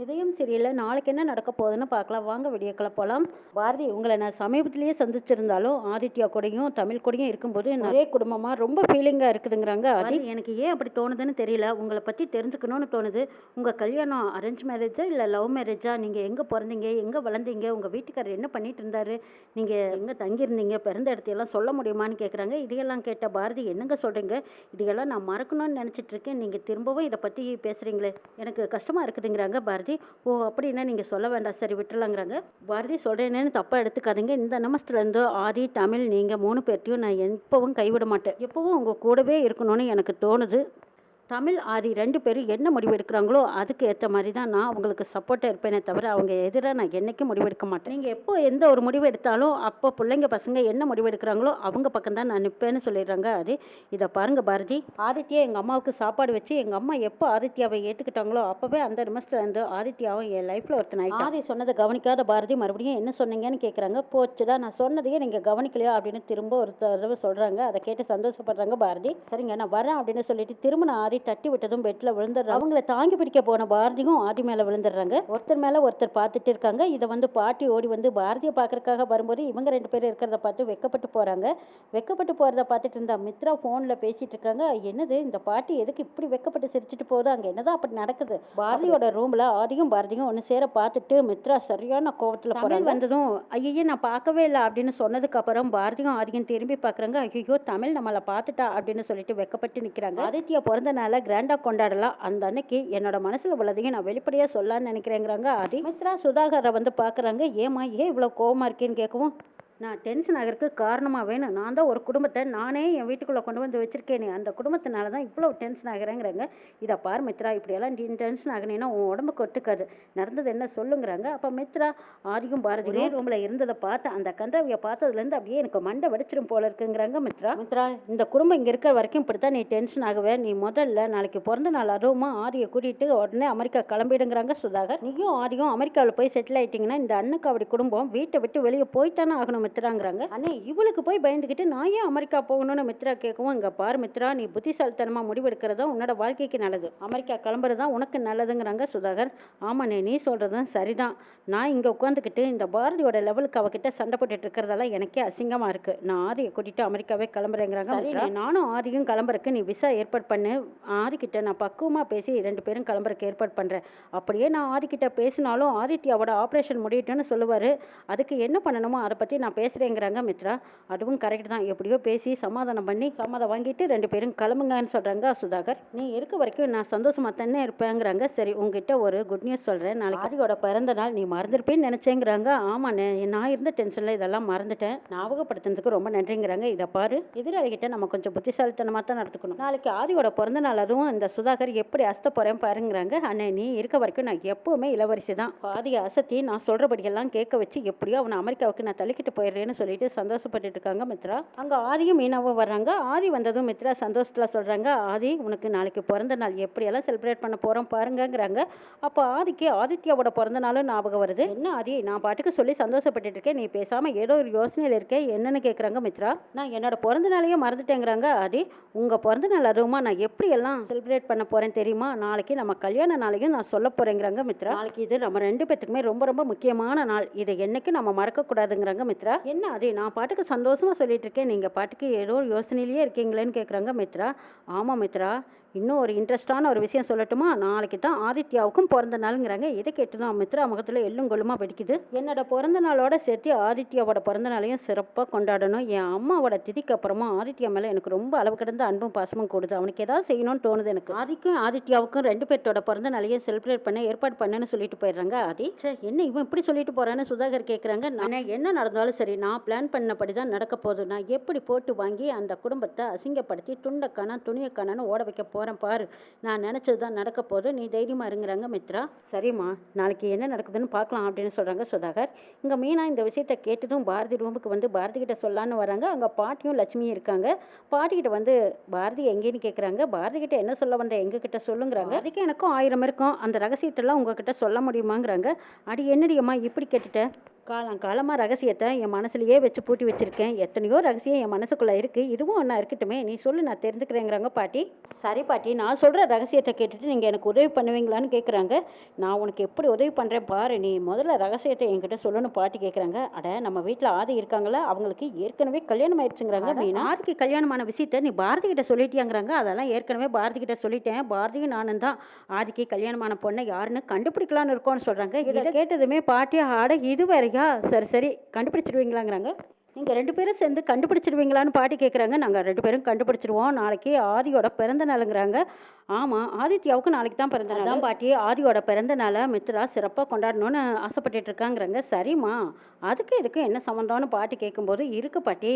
இதயம் சரியில்லை. நாளைக்கு என்ன நடக்க போகுதுன்னு பார்க்கலாம். வாங்க வீடியோக்குள்ள போகலாம். பாரதி, உங்களை நான் சமீபத்திலேயே சந்திச்சிருந்தாலும் ஆதித்யா கூடயும் தமிழ் கூடயும் இருக்கும்போது நிறைய குடும்பமாக ரொம்ப ஃபீலிங்காக இருக்குதுங்கிறாங்க. அது எனக்கு ஏன் அப்படி தோணுதுன்னு தெரியல. உங்களை பற்றி தெரிஞ்சுக்கணும்னு தோணுது. உங்கள் கல்யாணம் அரேஞ்ச் மேரேஜா இல்லை லவ் மேரேஜா? நீங்கள் எங்கே பிறந்தீங்க, எங்கே வளர்ந்தீங்க, உங்கள் வீட்டுக்காரர் என்ன பண்ணிட்டு இருந்தாரு, நீங்கள் எங்கே தங்கியிருந்தீங்க, பிறந்த இடத்தையெல்லாம் சொல்ல முடியுமான்னு கேட்குறாங்க. இதையெல்லாம் கேட்ட பாரதி, என்னங்க சொல்கிறீங்க, இதையெல்லாம் நான் மறக்கணும்னு நினச்சிட்டு இருக்கேன். நீங்கள் திரும்பவும் இதை பற்றி பேசுகிறீங்களே, எனக்கு கஷ்டமாக இருக்குதுங்கிறாங்க பாரதி. ஓ அப்படின்னா நீங்கள் சொல்ல வேண்டாம், சரி விட்டுலாங்கிறாங்க. பாரதி, சொல்கிறேன்னு தப்பாக எடுத்துக்காதீங்க. இந்த நிமிஷத்துலேருந்து ஆதி தமிழ் நீங்கள் 3 பேர்ட்டையும் நான் எப்பவும் கைவிட மாட்டேன். எப்பவும் உங்கள் கூடவே இருக்கணும்னு எனக்கு தோணுது. தமிழ் ஆதி 2 பேரும் என்ன முடிவு எடுக்கிறாங்களோ அதுக்கு ஏற்ற மாதிரி தான் நான் அவங்களுக்கு சப்போர்ட்டாக இருப்பேனே தவிர அவங்க எதிராக நான் என்றைக்கும் முடிவெடுக்க மாட்டேன். நீங்கள் எப்போ எந்த ஒரு முடிவு எடுத்தாலும் அப்போ பிள்ளைங்க பசங்க என்ன முடிவு எடுக்கிறாங்களோ அவங்க பக்கம் தான் நான் நிற்பேன்னு சொல்லிடுறாங்க. அது இதை பாருங்கள் பாரதி, ஆதித்யா எங்கள் அம்மாவுக்கு சாப்பாடு வச்சு எங்கள் அம்மா எப்போ ஆதித்யாவை ஏற்றுக்கிட்டாங்களோ அப்போவே அந்த நிமிஷத்துல இருந்து ஆதித்யாவும் என் லைஃப்பில் ஒருத்தன் ஆகிட்டான். ஆதி சொன்னதை கவனிக்காத பாரதி மறுபடியும் என்ன சொன்னீங்கன்னு கேட்குறாங்க. போச்சுதான், நான் சொன்னதையே நீங்கள் கவனிக்கலையா அப்படின்னு திரும்ப ஒரு தடவை சொல்கிறாங்க. அதை கேட்டு சந்தோஷப்படுறாங்க பாரதி. சரிங்க நான் வரேன் அப்படின்னு சொல்லிட்டு திரும்ப ஆதி தட்டி விட்டதும் பெட்ல விழுந்துடுறாங்க. அவங்கள தாங்கி பிடிக்க போன பாரதியும் ஆதி மேல விழுந்துடுறாங்க. ஒருத்தர் மேல ஒருத்தர் பார்த்துட்டு இருக்காங்க. இதை பாட்டி ஓடி பாரதியை பார்க்கறதுக்காக வரும்போது இவங்க 2 பேரும் இருக்கிறத பார்த்து வெக்கப்பட்டு போறாங்க. வெக்கப்பட்டு போறத பார்த்துட்டு இருந்தா மித்ரா போன்ல பேசிட்டு இருக்காங்க. என்னது இந்த பாட்டி எதுக்கு இப்படி வெக்கப்பட்டு சிரிச்சுட்டு போகுது, அங்க என்னதான் அப்படி நடக்குது? பாரதியோட ரூம்ல ஆதியும் பாரதியும் ஒன்னு சேர பார்த்துட்டு மித்ரா சரியான கோவத்துல போறாங்க. வந்ததும் ஐயோ நான் பார்க்கவே இல்லை அப்படின்னு சொன்னதுக்கு அப்புறம் பாரதியும் ஆதியும் திரும்பி பாக்குறாங்க. ஐயோ தமிழ் நம்மளை பார்த்துட்டா அப்படின்னு சொல்லிட்டு வெக்கப்பட்டு நிக்கிறாங்க. ஆதித்யா பிறந்த நாள கிராண்டா கொண்டாடலாம். அந்த அன்னைக்கு என்னோட மனசுல உள்ளதையும் நான் வெளிப்படையா சொல்லலான்னு நினைக்கிறேங்கிறாங்க ஆதி. மித்ரா சுதாகரை பாக்குறாங்க. ஏமா ஏன் இவ்வளவு கோவமா இருக்கேன்னு கேட்கவும், நான் டென்ஷன் ஆகிறதுக்கு காரணமாக வேணும். நான் தான் ஒரு குடும்பத்தை நானே என் வீட்டுக்குள்ளே கொண்டு வந்து வச்சுருக்கேனே, அந்த குடும்பத்தினால தான் இவ்வளோ டென்ஷன் ஆகிறேங்கிறாங்க. இதை பார் மித்ரா, இப்படியெல்லாம் நீ டென்ஷன் ஆகினேன்னா உன் உடம்புக்கு ஒத்துக்காது. நடந்தது என்ன சொல்லுங்கிறாங்க. அப்போ மித்ரா ஆதியும் பாரதியும் ரூமில் இருந்ததை பார்த்து அந்த கன்றாவியை பார்த்ததுலேருந்து அப்படியே எனக்கு மண்டை வெடிச்சிடும் போல இருக்குங்கிறாங்க மித்ரா, இந்த குடும்பம் இங்கே இருக்கிற வரைக்கும் இப்படி தான் நீ டென்ஷன் ஆகுவே. நீ முதல்ல நாளைக்கு பிறந்த நாள் அதுவுமா ஆதியை கூட்டிகிட்டு உடனே அமெரிக்கா கிளம்பிடுங்கிறாங்க சுதாகர். நீயும் ஆதியும் அமெரிக்காவில் போய் செட்டில் ஆகிட்டிங்கன்னா இந்த அண்ணக்காவடி குடும்பம் வீட்டை விட்டு வெளியே போய்த்தானே ஆகணும் மித்ராங்கிறாங்க. அண்ணே இவளுக்கு போய் பயந்துக்கிட்டு நான் ஏன் அமெரிக்கா போகணும்னு மித்ரா கேட்கவும், இங்க பாரு மித்ரா, நீ புத்திசாலித்தனமா முடிவெடுக்கிறதா உன்னோட வாழ்க்கைக்கு நல்லது, அமெரிக்கா கிளம்புறதா உனக்கு நல்லதுங்கிறாங்க சுதாகர். ஆமாண்ணே நீ சொல்றதும் சரிதான். நான் இங்க உட்காந்துக்கிட்டு இந்த பாரதியோட லெவலுக்கு அவகிட்ட சண்டை போட்டுட்டு இருக்கிறதால எனக்கே அசிங்கமா இருக்கு. நான் ஆதியை கூட்டிட்டு அமெரிக்காவே கிளம்புறேங்கிறாங்க. நானும் ஆதியும் கிளம்புறக்கு நீ விசா ஏற்பாடு பண்ணு. ஆதிக்கிட்ட நான் பக்குவமா பேசி 2 பேரும் கிளம்புறக்கு ஏற்பாடு பண்றேன். அப்படியே நான் ஆதிக்கிட்ட பேசினாலும் ஆதித்யாவோட ஆப்ரேஷன் முடியட்டும்னு சொல்லுவாரு. அதுக்கு என்ன பண்ணணுமோ அதை பத்தி நான் பேசுறேங்கிறாங்க மித்ரா. அதுவும் கரெக்ட் தான். எப்படியோ பேசி சமாதானம் பண்ணி சம்மதம் வாங்கிட்டு 2 பேரும் கிளம்புங்கன்னு சொல்றாங்க சுதாகர். நீ இருக்க வரைக்கும் நான் சந்தோஷமா தானே இருப்பேங்கிறாங்க. சரி உங்ககிட்ட ஒரு குட் நியூஸ் சொல்றேன். நாளைக்கு ஆதியோட பிறந்த நாள், நீ மறந்துருப்பேன்னு நினைச்சேங்கிறாங்க. ஆமாண்ணே நான் இருந்த டென்ஷன்ல இதெல்லாம் மறந்துட்டேன், ஞாபகப்படுத்துறதுக்கு ரொம்ப நன்றிங்கிறாங்க. இதை பாரு, எதிராளிகிட்ட நம்ம கொஞ்சம் புத்திசாலித்தனமா தான் நடத்துக்கணும். நாளைக்கு ஆதியோட பிறந்த நாள், அதுவும் இந்த சுதாகர் எப்படி அசத்த போறேன் பாருங்கிறாங்க. அண்ணே நீ இருக்க வரைக்கும் நான் எப்பவுமே இளவரசி தான். ஆதியை அசத்தி நான் சொல்றபடியெல்லாம் கேட்க வச்சு எப்படியோ அவனை அமெரிக்காவுக்கு நான் தள்ளிக்கிட்டு போயிடுறேன்னு சொல்லிட்டு சந்தோஷப்பட்டு இருக்காங்க மித்ரா. அங்க ஆதியும் மீனாவும் வர்றாங்க. ஆதி வந்ததும் மித்ரா சந்தோஷத்துல சொல்றாங்க, ஆதி உனக்கு நாளைக்கு பிறந்த நாள், எப்படியெல்லாம் செலிப்ரேட் பண்ண போறோம் பாருங்கிறாங்க. அப்போ ஆதிக்கு ஆதித்யாவோட பிறந்த நாளும் ஞாபகம் வருது. என்ன ஆதி, நான் பாட்டுக்கு சொல்லி சந்தோஷப்பட்டு இருக்கேன், நீ பேசாம ஏதோ ஒரு யோசனையில இருக்கே, என்னன்னு கேட்குறாங்க மித்ரா. நான் என்னோட பிறந்த நாளையே மறந்துட்டேங்கிறாங்க ஆதி. உங்க பிறந்த நாள் அதுவுமா நான் எப்படி எல்லாம் செலிப்ரேட் பண்ண போறேன் தெரியுமா, நாளைக்கு நம்ம கல்யாண நாளையும் நான் சொல்ல போறேங்கிறாங்க மித்ரா. நாளைக்கு இது நம்ம 2 பேத்துக்குமே ரொம்ப ரொம்ப முக்கியமான நாள், இதை என்னைக்கு நம்ம மறக்க கூடாதுங்கிறாங்க மித்ரா. என்ன ஆதி, நான் பாட்டுக்கு சந்தோஷமா சொல்லிட்டு இருக்கேன், நீங்க பாட்டுக்கு ஏதோ யோசனையிலேயே இருக்கீங்களேன்னு கேட்குறாங்க மித்ரா. ஆமா மித்ரா, இன்னும் ஒரு இன்ட்ரெஸ்டான ஒரு விஷயம் சொல்லட்டுமா, நாளைக்கு தான் ஆதித்யாவுக்கும் பிறந்த நாளுங்கிறாங்க. இதை கேட்டுதான் மித்ரா முகத்துல எள்ளும் கொள்ளுமா வெடிக்குது. என்னோட பிறந்த நாளோட சேர்த்து ஆதித்யாவோட பிறந்த நாளையும் சிறப்பாக கொண்டாடணும். என் அம்மாவோட திதிக்கு அப்புறமா ஆதித்யா மேலே எனக்கு ரொம்ப அளவு கடந்த அன்பும் பாசமும் கூடுது. அவனுக்கு ஏதாவது செய்யணும்னு தோணுது எனக்கு. ஆதிக்கும் ஆதித்யாவுக்கும் 2 பேர்த்தோட பிறந்த நாளையும் செலிப்ரேட் பண்ண ஏற்பாடு பண்ணுன்னு சொல்லிட்டு போயிடுறாங்க. ஆதி என்ன இவன் இப்படி சொல்லிட்டு போறான்னு சுதாகர் கேட்குறாங்க. நான் என்ன நடந்தாலும் சரி, நான் பிளான் பண்ணபடி தான் நடக்க போகுது. நான் எப்படி போட்டு வாங்கி அந்த குடும்பத்தை அசிங்கப்படுத்தி துண்டக்கான துணியக்கானு ஓட வைக்க போறேன் பாரு, நான் நினைச்சது தான் நடக்க போது, நீ தைரியமா இருங்கிறாங்க மித்ரா. சரிம்மா, நாளைக்கு என்ன நடக்குதுன்னு பார்க்கலாம் அப்படின்னு சொல்றாங்க சுதாகர். இங்க மீனா இந்த விஷயத்த கேட்டதும் பாரதி ரூமுக்கு பாரதி கிட்ட சொல்லலான்னு வராங்க. அங்க பாட்டியும் லட்சுமியும் இருக்காங்க. பாட்டி கிட்ட பாரதி எங்கேன்னு கேட்குறாங்க. பாரதி கிட்ட என்ன சொல்ல வந்த, எங்க கிட்ட சொல்லுங்கிறாங்க. அதுக்கு எனக்கும் 1000 இருக்கும், அந்த ரகசியத்தெல்லாம் உங்ககிட்ட சொல்ல முடியுமாங்கிறாங்க. அடி என்னடியம்மா இப்படி கேட்டுட்ட, காலம் காலமாக ரகசியத்தை என் மனசுலயே வச்சு பூட்டி வச்சிருக்கேன். எத்தனையோ ரகசியம் என் மனசுக்குள்ள இருக்கு. இதுவும் ஒன்றா இருக்கட்டுமே, நீ சொல்லு, நான் தெரிஞ்சுக்கிறேங்கிறாங்க பாட்டி. சரி பாட்டி, நான் சொல்ற ரகசியத்தை கேட்டுட்டு நீங்க எனக்கு உதவி பண்ணுவீங்களான்னு கேட்குறாங்க. நான் உனக்கு எப்படி உதவி பண்றேன் பாரு, நீ முதல்ல ரகசியத்தை என்கிட்ட சொல்லணும் பாட்டி கேட்குறாங்க. அட, நம்ம வீட்டில் ஆதி இருக்காங்களா, அவங்களுக்கு ஏற்கனவே கல்யாணம் ஆயிடுச்சுங்கிறாங்க மீனா. ஆதிக்கு கல்யாணமான விஷயத்த நீ பாரதி கிட்ட சொல்லிட்டியாங்கிறாங்க. அதெல்லாம் ஏற்கனவே பாரதி கிட்ட சொல்லிட்டேன். பாரதியும் நானும் தான் ஆதிக்கு கல்யாணமான பொண்ணை யாருன்னு கண்டுபிடிக்கலான்னு இருக்கோம்னு சொல்றாங்க. இதை கேட்டதுமே பாட்டி, ஆட இது வேறையா, சரி சரி கண்டுபிடிச்சிருவீங்களாங்கிறாங்க. நீங்கள் 2 பேரும் சேர்ந்து கண்டுபிடிச்சிருவீங்களான்னு பாட்டி கேட்குறாங்க. நாங்கள் 2 பேரும் கண்டுபிடிச்சிருவோம். நாளைக்கு ஆதியோட பிறந்த நாளுங்கிறாங்க. ஆமாம், ஆதித்யாவுக்கு நாளைக்கு தான் பிறந்த நாள். தான் பாட்டி, ஆதியோட பிறந்த நாளை மித்ரா சிறப்பாக கொண்டாடணும்னு ஆசைப்பட்டுட்டு இருக்காங்கிறாங்க. சரிம்மா, அதுக்கு இதுக்கு என்ன சம்மந்தம்னு பாட்டி கேட்கும்போது, இருக்கு பாட்டி,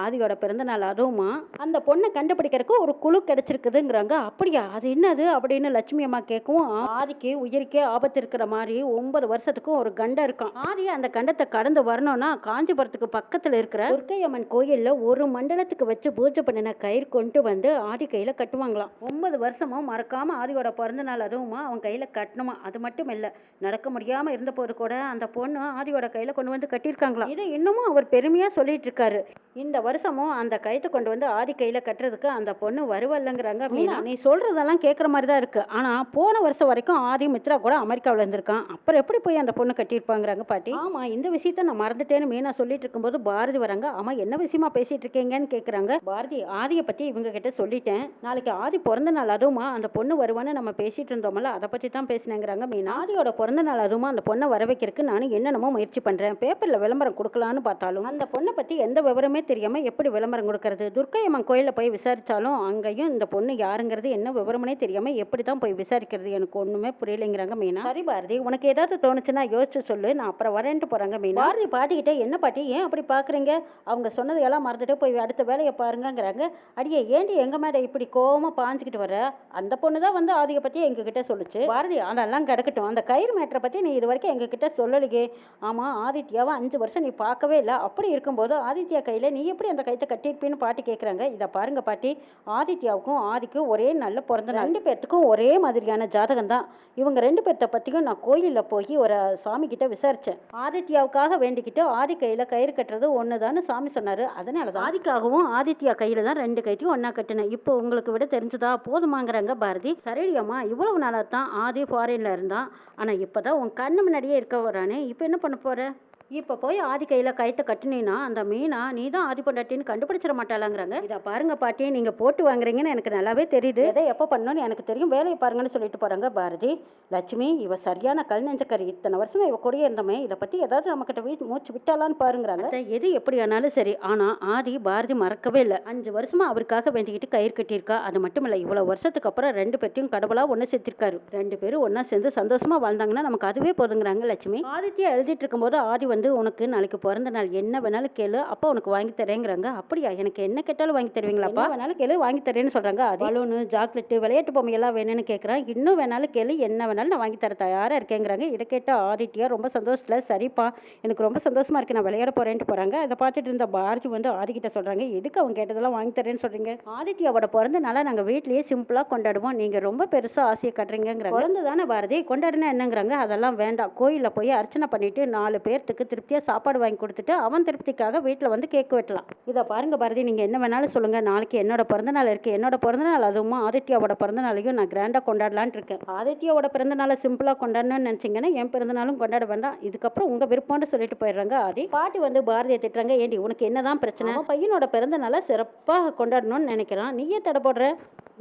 ஆதியோட பிறந்த நாள் அதுவுமா அந்த பொண்ணை கண்டுபிடிக்கிறதுக்கு ஒரு குழு கிடைச்சிருக்குதுங்கிறாங்க. அப்படியா, அது என்னது அப்படின்னு லட்சுமி அம்மா கேட்கவும், ஆதிக்கு உயிருக்கே ஆபத்து இருக்கிற மாதிரி 9 வருஷத்துக்கு ஒரு கண்டம் இருக்கான். ஆதி அந்த கண்டத்தை கடந்து வரணும்னா காஞ்சிபுரத்துக்கு பக்கத்தில் இருக்கிற துர்க்கையம்மன் கோயிலில் ஒரு மண்டலத்துக்கு வச்சு பூஜை பண்ணின கயிறு கொண்டு வந்து ஆதி கையில் கட்டுவாங்களாம். 9 வருஷமும் மறக்காம ஆதியோட பிறந்த நாள் அதுவுமா அவன் கையில கட்டணுமா. அது மட்டும் இல்ல, நடக்க முடியாம இருந்த போது கூட அந்த பொண்ணு ஆதியோட கையில கொண்டு வந்து கட்டியிருக்காங்களாம். இதை இன்னமும் அவர் பெருமையா சொல்லிட்டு இருக்காரு. இந்த வருஷமும் அந்த கயித்தை கொண்டு வந்து ஆதி கையில கட்டுறதுக்கு அந்த பொண்ணு வருவல்லங்கிறாங்க. நீ சொல்றதெல்லாம் கேட்குற மாதிரி தான் இருக்கு. ஆனா போன வருஷம் வரைக்கும் ஆதி மித்ரா கூட அமெரிக்காவில் இருந்திருக்கான். அப்புறம் எப்படி போய் அந்த பொண்ணு கட்டியிருப்பாங்கிறாங்க பாட்டி. ஆமா, இந்த விஷயத்த நான் மறந்துட்டேன்னு மீனா சொல்லிட்டு இருக்கும்போது பாரதி வராங்க. ஆமா, என்ன விஷயமா பேசிட்டு இருக்கீங்கன்னு கேட்குறாங்க. பாரதி, ஆதியை பத்தி இவங்க கிட்ட சொல்லிட்டேன். நாளைக்கு ஆதி பிறந்த நாள் அதுவுமா அந்த பொண்ணு வருவான்னு நம்ம பேசிட்டு இருந்தோம்ல, அதை பத்தி தான் பேசினேங்கிறாங்க மீனா. ஆதியோட பிறந்த நாள் அதுவுமா அந்த பொண்ணை வர வைக்கிறதுக்கு நானும் என்னென்னமோ முயற்சி பண்றேன். பேப்பர்ல விளம்பரம் கொடுக்கலான்னு பார்த்தாலும் அந்த பொண்ணை பத்தி எந்த விவரமே தெரியாம எப்படி விளம்பரம் கொடுக்கறது? துர்க்கையம்மன் கோயிலில் போய் விசாரிச்சாலும் அங்கேயும் இந்த பொண்ணு யாருங்கிறது என்ன விவரமே தெரியாம எப்படி தான் போய் விசாரிக்கிறது? எனக்கு ஒண்ணுமே புரியலைங்கிறாங்க மீனா. சரி பாரதி, உனக்கு ஏதாவது தோணுச்சுன்னா யோசிச்சு சொல்லு, நான் அப்புறம் வரேன்ட்டு போறாங்க மீனா. பாரதி பாட்டிக்கிட்ட, என்ன பாட்டி ஏன் அப்படி பாக்குறீங்க? அவங்க சொன்னது எல்லாம் மறந்துட்டு போய் அடுத்த வேலையை பாருங்கிறாங்க. அடியே, ஏண்டி எங்க மேட இப்படி கோவமா பாஞ்சுக்கிட்டு வர? அந்த பொண்ணு தான் வந்து ஆதியை பத்தி எங்ககிட்ட சொல்லுச்சு. பாரதி, அதெல்லாம் கிடக்கட்டும், அந்த கயிறு மேட்டரை பத்தி நீ இது வரைக்கும் எங்ககிட்ட சொல்லலையே. ஆமா, ஆதித்யாவை 5 வருஷம் நீ பார்க்கவே இல்லை. அப்படி இருக்கும்போது ஆதித்யா கையில நீ எப்படி அந்த கைத்தை கட்டியிருப்பேன்னு பாட்டி கேட்குறாங்க. இதை பாருங்க பாட்டி, ஆதித்யாவுக்கும் ஆதிக்கும் ஒரே நல்ல பிறந்த நாள். 2 பேர்த்துக்கும் ஒரே மாதிரியான ஜாதகம் தான். இவங்க 2 பேர்த்த பத்தியும் நான் கோயிலில் போய் ஒரு சாமி கிட்ட விசாரிச்சேன். ஆதித்யாவுக்காக வேண்டிக்கிட்டு ஆதி கையில கயிறு கட்டுறது ஒண்ணுதான்னு சாமி சொன்னாரு. அதனாலதான் ஆதிக்காகவும் ஆதித்யா கையில தான் 2 கைத்தையும் ஒன்னா கட்டினேன். இப்போ உங்களுக்கு விட தெரிஞ்சதா? போதுமாங்கிறாங்க பாரதி. சரிடியம்மா, இவ்வளவு நாளா தான் ஆதி ஃபாரின்ல இருந்தான். ஆனா இப்பதான் உன் கண்ணு முன்னாடியே இருக்க வரானே, இப்போ என்ன பண்ண போற? இப்போ போய் ஆதி கையில் கைத்தை கட்டினீன்னா அந்த மீனா நீ தான் ஆதி பொண்டாட்டின்னு கண்டுபிடிச்சிட மாட்டாளாங்கிறாங்க. இதை பாருங்க பாட்டி, நீங்க போட்டு வாங்குறீங்கன்னு எனக்கு நல்லாவே தெரியுது. எதை எப்போ பண்ணணும்னு எனக்கு தெரியும், வேலையை பாருங்கன்னு சொல்லிட்டு போறாங்க பாரதி. லட்சுமி, இவ சரியான கல் நெஞ்சக்கறி. இத்தனை வருஷமா இவ கூடயே இருந்தோமே, இதை பத்தி ஏதாவது நம்மக்கிட்ட மூச்சு விட்டாலான்னு பாருங்கிறாங்க. எது எப்படி ஆனாலும் சரி, ஆனா ஆதி பாரதி மறக்கவே இல்லை. 5 வருஷமா அவருக்காக வேண்டிக்கிட்டு கயிறு கட்டியிருக்கா. அது மட்டும் இல்லை, இவ்வளவு வருஷத்துக்கு அப்புறம் 2 பேர்த்தையும் கடவுளா ஒன்று சேர்த்திருக்காரு. 2 பேரும் ஒன்னா சேர்ந்து சந்தோஷமா வாழ்ந்தாங்கன்னா நமக்கு அதுவே போதுங்கிறாங்க லட்சுமி. ஆதித்யா எழுதிட்டு இருக்கும்போது ஆதி வந்து, உனக்கு நாளைக்கு பிறந்த நாள், என்ன வேணாலும் கேளு, அப்பா உனக்கு வாங்கி தரேங்கிறாங்க. அப்படியா, எனக்கு என்ன கேட்டாலும் வாங்கி தருவீங்களாப்பா? வேணாலும் கேளு, வாங்கி தரேன்னு சொல்றாங்க. பலூனு, சாக்லேட்டு, விளையாட்டு பொம்மை எல்லாம் வேணும்னு கேட்குறான். இன்னும் வேணாலும் கேளு, என்ன வேணாலும் நான் வாங்கி தர தயாரா இருக்கேங்கிறாங்க. இதை கேட்ட ஆதித்யா ரொம்ப சந்தோஷத்துல, சரிப்பா எனக்கு ரொம்ப சந்தோஷமா இருக்கு, நான் விளையாட போறேன்ட்டு போறாங்க. அதை பார்த்துட்டு இருந்த பாரதி வந்து ஆதிக்கிட்ட சொல்றாங்க, எதுக்கு அவங்க கேட்டதெல்லாம் வாங்கி தரேன்னு சொல்றீங்க? ஆதித்யாவோட பிறந்த நாளை நாங்க வீட்லயே சிம்பிளா கொண்டாடுவோம், நீங்க ரொம்ப பெருசா ஆசையை கட்டுறீங்கிறாங்க. பிறந்த தானே பாரதி, கொண்டாடுனா என்னங்கிறாங்க. அதெல்லாம் வேண்டாம், கோயிலில் போய் அர்ச்சனை பண்ணிட்டு 4 பேர்த்துக்கு திருப்தியா சாப்பாடு வாங்கி கொடுத்துட்டு அவன் திருப்திக்காக வீட்டில் வந்து கேக் வெட்டலாம். இதை பாருங்க பாரதி, நீங்க என்ன வேணாலும் சொல்லுங்க, நாளைக்கு என்னோட பிறந்த நாள் இருக்கு. என்னோட பிறந்த நாள் அதுவும் ஆதித்யாவோட பிறந்த நாளையும் நான் கிராண்டா கொண்டாடலான்னு இருக்கேன். ஆதித்யாவோட பிறந்த நாளை சிம்பிளா கொண்டாடணும்னு நினைச்சீங்கன்னா என் பிறந்த நாளும் கொண்டாட வேண்டாம், இதுக்கப்புறம் உங்க விருப்பம்னு சொல்லிட்டு போயிடுறாங்க ஆதி. பாட்டி வந்து பாரதியை திட்டுறாங்க, ஏண்டி உனக்கு என்னதான் பிரச்சனை? பையனோட பிறந்த நாளை சிறப்பாக கொண்டாடணும்னு நினைக்கிறான், நீயே தடை போடுற.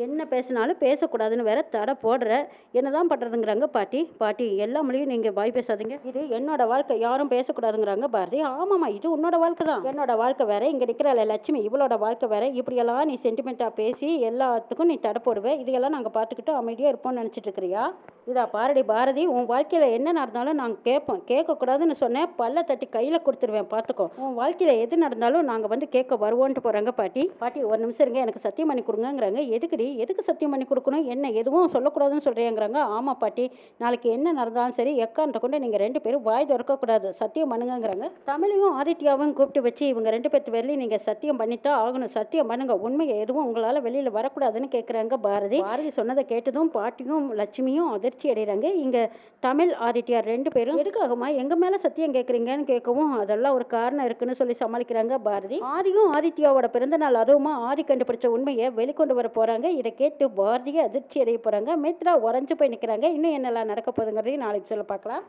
என்ன பேசினாலும் பேசக்கூடாதுன்னு வேற தடை போடுற, என்னதான் பண்றதுங்கிறாங்க பாட்டி. பாட்டி, எல்லா மொழியும் நீங்க வாய் பேசாதீங்க, இது என்னோட வாழ்க்கை, யாரும் பேசக்கூடாதுங்கிறாங்க பாரதி. ஆமாமா, இது உன்னோட வாழ்க்கை தான். என்னோட வாழ்க்கை வேற, இங்க நிக்கிறாள் லட்சுமி, இவளோட வாழ்க்கை வேற. இப்படியெல்லாம் நீ சென்டிமெண்டா பேசி எல்லாத்துக்கும் நீ தடை போடுவேன், இதையெல்லாம் நாங்க பார்த்துக்கிட்டு அமைதியா இருப்போம்னு நினைச்சிட்டு இருக்கிறியா? இதா பாரடி பாரதி, உன் வாழ்க்கையில என்ன நடந்தாலும் நாங்க கேட்போம், கேட்கக்கூடாதுன்னு சொன்னேன் பல்ல தட்டி கையில கொடுத்துருவேன், பார்த்துக்கோ. உன் வாழ்க்கையில எது நடந்தாலும் நாங்க வந்து கேட்க வருவோன்ட்டு போறாங்க பாட்டி. பாட்டி, ஒரு நிமிஷம் இருங்க, எனக்கு சத்தியம் பண்ணி கொடுங்கிறாங்க. எதுக்குடி எப்படி எதுக்கு சத்தியம் பண்ணி கொடுக்கணும், என்ன எதுவும் சொல்லக்கூடாதுன்னு சொல்கிறேங்கிறாங்க. ஆமாம் பாட்டி, நாளைக்கு என்ன நடந்தாலும் சரி எக்காரணத்தை கொண்டு நீங்கள் 2 பேரும் வாய் திறக்கக்கூடாது, சத்தியம் பண்ணுங்கங்கிறாங்க. தமிழையும் ஆதித்யாவும் கூப்பிட்டு வச்சு இவங்க 2 பேர்த்து பேர்லையும் நீங்கள் சத்தியம் பண்ணித்தான் ஆகணும், சத்தியம் பண்ணுங்க, உண்மையை எதுவும் உங்களால் வெளியில் வரக்கூடாதுன்னு கேட்குறாங்க பாரதி. பாரதி சொன்னதை கேட்டதும் பாட்டியும் லட்சுமியும் அதிர்ச்சி அடைகிறாங்க. இங்கே தமிழ் ஆதித்யா 2 பேரும் எதுக்காகமா எங்கள் மேலே சத்தியம் கேட்குறீங்கன்னு கேட்கவும் அதெல்லாம் ஒரு காரணம் இருக்குன்னு சொல்லி சமாளிக்கிறாங்க பாரதி. ஆதியும் ஆதித்யாவோட பிறந்த நாள் அதுவுமா ஆதி கண்டுபிடிச்ச உண்மையை வெளிக்கொண்டு வர போறாங்க. இதை கேட்டு பாரதியை அதிர்ச்சி அடைய போறாங்க. மித்ரா உறைஞ்சு போய் நிற்கிறாங்க. இன்னும் என்னெல்லாம் நடக்க போகுதுங்கிறதையும் நாளைக்கு சொல்ல பார்க்கலாம்.